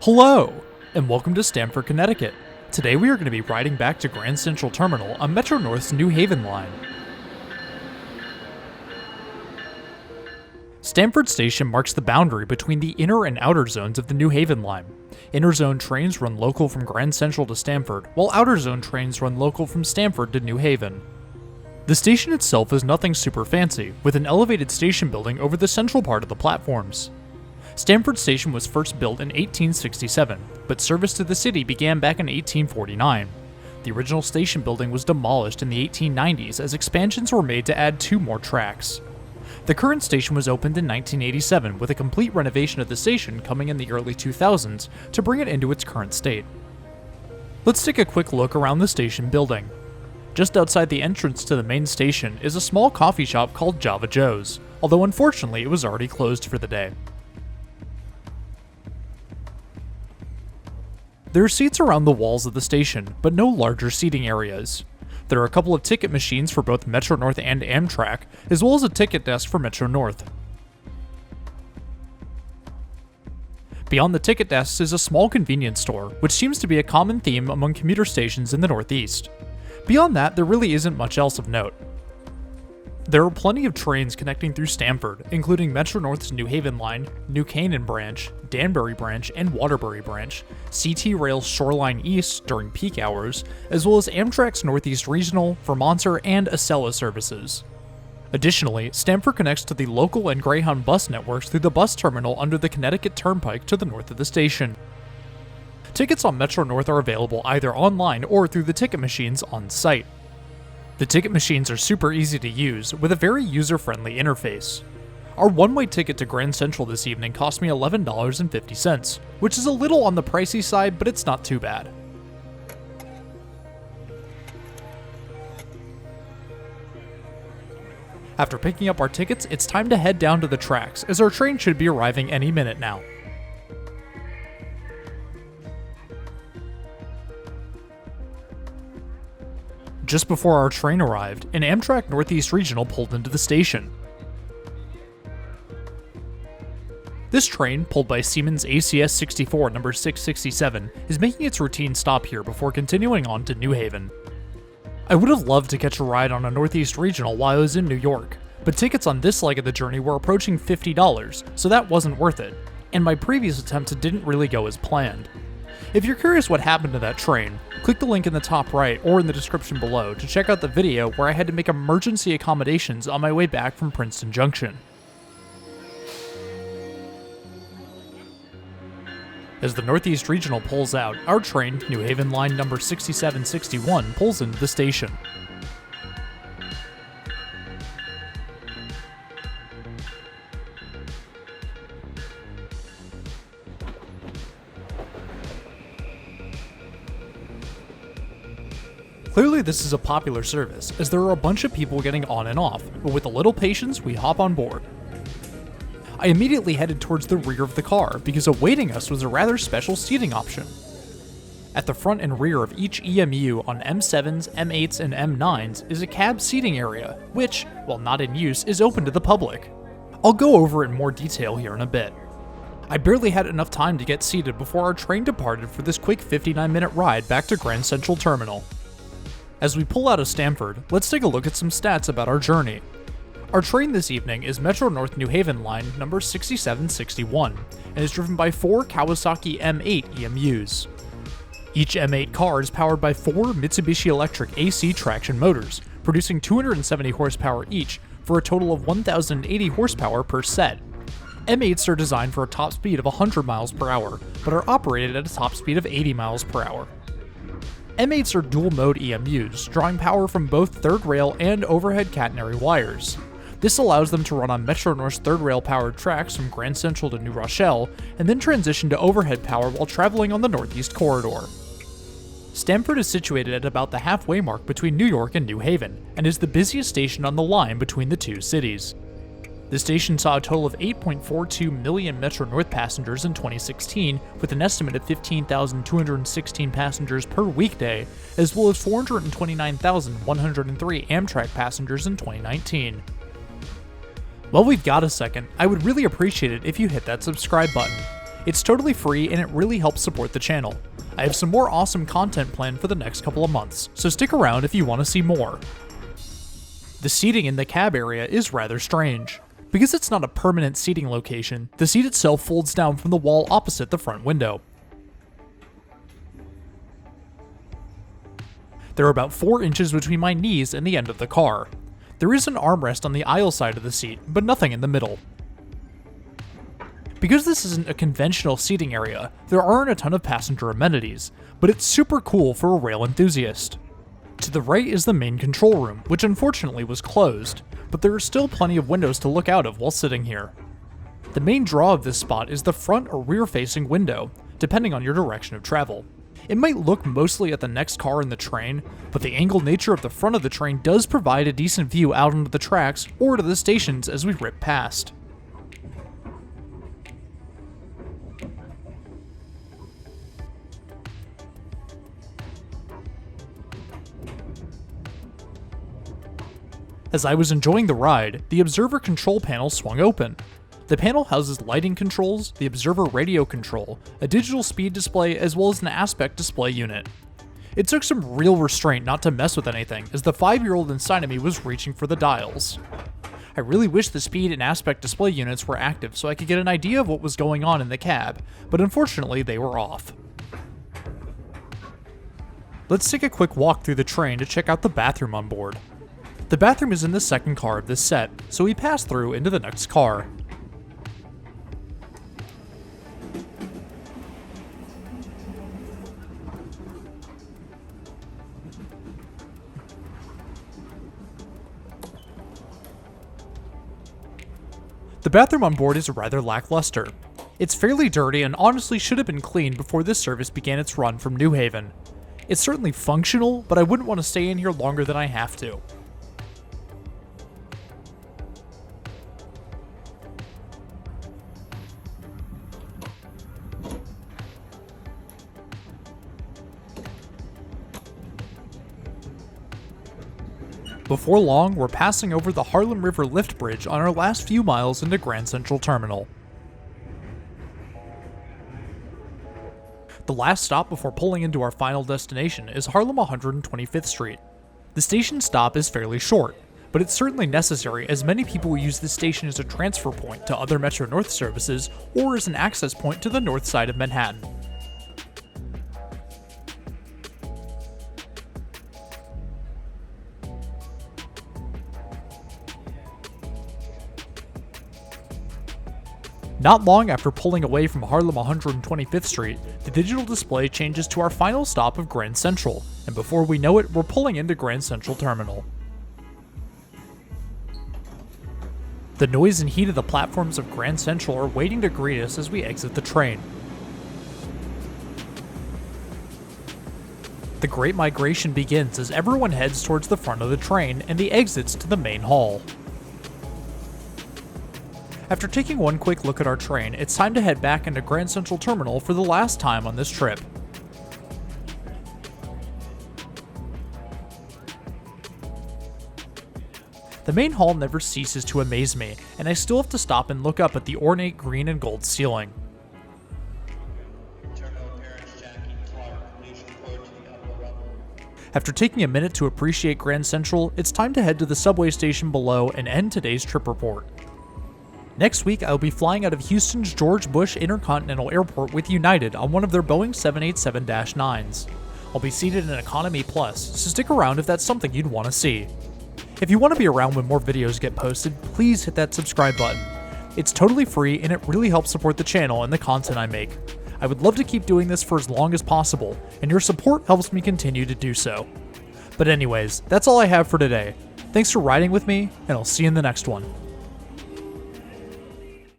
Hello, and welcome to Stamford, Connecticut. Today we are going to be riding back to Grand Central Terminal on Metro North's New Haven line. Stamford Station marks the boundary between the inner and outer zones of the New Haven line. Inner zone trains run local from Grand Central to Stamford, while outer zone trains run local from Stamford to New Haven. The station itself is nothing super fancy, with an elevated station building over the central part of the platforms. Stamford Station was first built in 1867, but service to the city began back in 1849. The original station building was demolished in the 1890s as expansions were made to add 2 more tracks. The current station was opened in 1987 with a complete renovation of the station coming in the early 2000s to bring it into its current state. Let's take a quick look around the station building. Just outside the entrance to the main station is a small coffee shop called Java Joe's, although unfortunately it was already closed for the day. There are seats around the walls of the station, but no larger seating areas. There are a couple of ticket machines for both Metro North and Amtrak, as well as a ticket desk for Metro North. Beyond the ticket desks is a small convenience store, which seems to be a common theme among commuter stations in the Northeast. Beyond that, there really isn't much else of note. There are plenty of trains connecting through Stamford, including Metro North's New Haven line, New Canaan branch, Danbury branch, and Waterbury branch, CT Rail's Shoreline East during peak hours, as well as Amtrak's Northeast Regional, Vermonter, and Acela services. Additionally, Stamford connects to the local and Greyhound bus networks through the bus terminal under the Connecticut Turnpike to the north of the station. Tickets on Metro North are available either online or through the ticket machines on site. The ticket machines are super easy to use, with a very user-friendly interface. Our one-way ticket to Grand Central this evening cost me $11.50, which is a little on the pricey side, but it's not too bad. After picking up our tickets, it's time to head down to the tracks, as our train should be arriving any minute now. Just before our train arrived, an Amtrak Northeast Regional pulled into the station. This train, pulled by Siemens ACS 64 number 667, is making its routine stop here before continuing on to New Haven. I would have loved to catch a ride on a Northeast Regional while I was in New York, but tickets on this leg of the journey were approaching $50, so that wasn't worth it, and my previous attempts didn't really go as planned. If you're curious what happened to that train, click the link in the top right or in the description below to check out the video where I had to make emergency accommodations on my way back from Princeton Junction. As the Northeast Regional pulls out, our train, New Haven line number 6761, pulls into the station. Clearly this is a popular service, as there are a bunch of people getting on and off, but with a little patience, we hop on board. I immediately headed towards the rear of the car, because awaiting us was a rather special seating option. At the front and rear of each EMU on M7s, M8s, and M9s is a cab seating area, which, while not in use, is open to the public. I'll go over it in more detail here in a bit. I barely had enough time to get seated before our train departed for this quick 59-minute ride back to Grand Central Terminal. As we pull out of Stamford, let's take a look at some stats about our journey. Our train this evening is Metro North New Haven line number 6761, and is driven by 4 Kawasaki M8 EMUs. Each M8 car is powered by 4 Mitsubishi Electric AC traction motors, producing 270 horsepower each for a total of 1,080 horsepower per set. M8s are designed for a top speed of 100 miles per hour, but are operated at a top speed of 80 miles per hour. M8s are dual-mode EMUs, drawing power from both third rail and overhead catenary wires. This allows them to run on Metro North's third rail-powered tracks from Grand Central to New Rochelle, and then transition to overhead power while traveling on the Northeast Corridor. Stamford is situated at about the halfway mark between New York and New Haven, and is the busiest station on the line between the two cities. The station saw a total of 8.42 million Metro North passengers in 2016, with an estimate of 15,216 passengers per weekday, as well as 429,103 Amtrak passengers in 2019. While we've got a second, I would really appreciate it if you hit that subscribe button. It's totally free and it really helps support the channel. I have some more awesome content planned for the next couple of months, so stick around if you want to see more. The seating in the cab area is rather strange. Because it's not a permanent seating location, the seat itself folds down from the wall opposite the front window. There are about 4 inches between my knees and the end of the car. There is an armrest on the aisle side of the seat, but nothing in the middle. Because this isn't a conventional seating area, there aren't a ton of passenger amenities, but it's super cool for a rail enthusiast. To the right is the main control room, which unfortunately was closed, but there are still plenty of windows to look out of while sitting here. The main draw of this spot is the front or rear-facing window, depending on your direction of travel. It might look mostly at the next car in the train, but the angled nature of the front of the train does provide a decent view out onto the tracks or to the stations as we rip past. As I was enjoying the ride, the observer control panel swung open. The panel houses lighting controls, the observer radio control, a digital speed display, as well as an aspect display unit. It took some real restraint not to mess with anything, as the 5-year-old inside of me was reaching for the dials. I really wish the speed and aspect display units were active so I could get an idea of what was going on in the cab, but unfortunately they were off. Let's take a quick walk through the train to check out the bathroom on board. The bathroom is in the second car of this set, so we pass through into the next car. The bathroom on board is rather lackluster. It's fairly dirty and honestly should have been cleaned before this service began its run from New Haven. It's certainly functional, but I wouldn't want to stay in here longer than I have to. Before long, we're passing over the Harlem River lift bridge on our last few miles into Grand Central Terminal. The last stop before pulling into our final destination is Harlem 125th Street. The station stop is fairly short, but it's certainly necessary as many people use this station as a transfer point to other Metro North services or as an access point to the north side of Manhattan. Not long after pulling away from Harlem 125th Street, the digital display changes to our final stop of Grand Central, and before we know it, we're pulling into Grand Central Terminal. The noise and heat of the platforms of Grand Central are waiting to greet us as we exit the train. The Great Migration begins as everyone heads towards the front of the train and the exits to the main hall. After taking one quick look at our train, it's time to head back into Grand Central Terminal for the last time on this trip. The main hall never ceases to amaze me, and I still have to stop and look up at the ornate green and gold ceiling. After taking a minute to appreciate Grand Central, it's time to head to the subway station below and end today's trip report. Next week, I will be flying out of Houston's George Bush Intercontinental Airport with United on one of their Boeing 787-9s. I'll be seated in Economy Plus, so stick around if that's something you'd want to see. If you want to be around when more videos get posted, please hit that subscribe button. It's totally free and it really helps support the channel and the content I make. I would love to keep doing this for as long as possible, and your support helps me continue to do so. But anyways, that's all I have for today. Thanks for riding with me, and I'll see you in the next one.